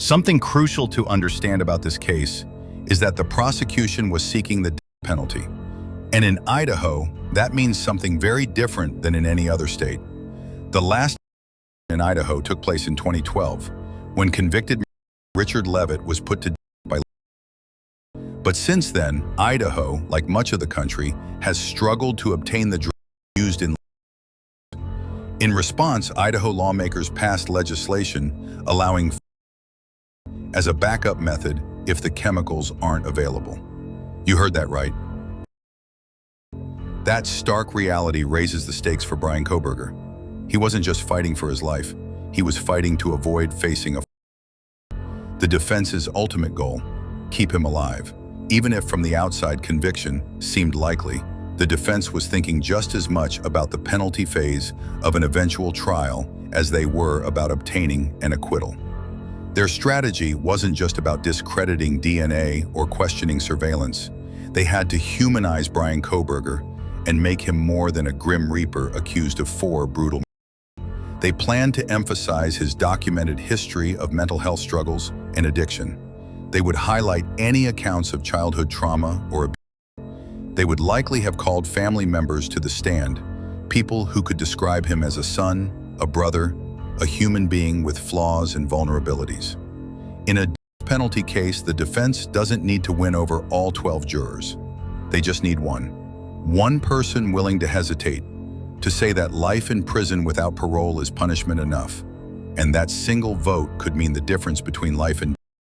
Something crucial to understand about this case is that the prosecution was seeking the death penalty. And in Idaho, that means something very different than in any other state. The last in Idaho took place in 2012, when convicted Richard Levitt was put to death by. But since then, Idaho, like much of the country, has struggled to obtain the drug used in. In response, Idaho lawmakers passed legislation allowing as a backup method if the chemicals aren't available. You heard that right. That stark reality raises the stakes for Bryan Kohberger. He wasn't just fighting for his life, he was fighting to avoid facing the defense's ultimate goal, keep him alive. Even if from the outside conviction seemed likely, the defense was thinking just as much about the penalty phase of an eventual trial as they were about obtaining an acquittal. Their strategy wasn't just about discrediting DNA or questioning surveillance. They had to humanize Bryan Kohberger and make him more than a grim reaper accused of 4 brutal murders. They planned to emphasize his documented history of mental health struggles and addiction. They would highlight any accounts of childhood trauma or abuse. They would likely have called family members to the stand, people who could describe him as a son, a brother, a human being with flaws and vulnerabilities. In a death penalty case, the defense doesn't need to win over all 12 jurors. They just need one. One person willing to hesitate, to say that life in prison without parole is punishment enough. And that single vote could mean the difference between life and death.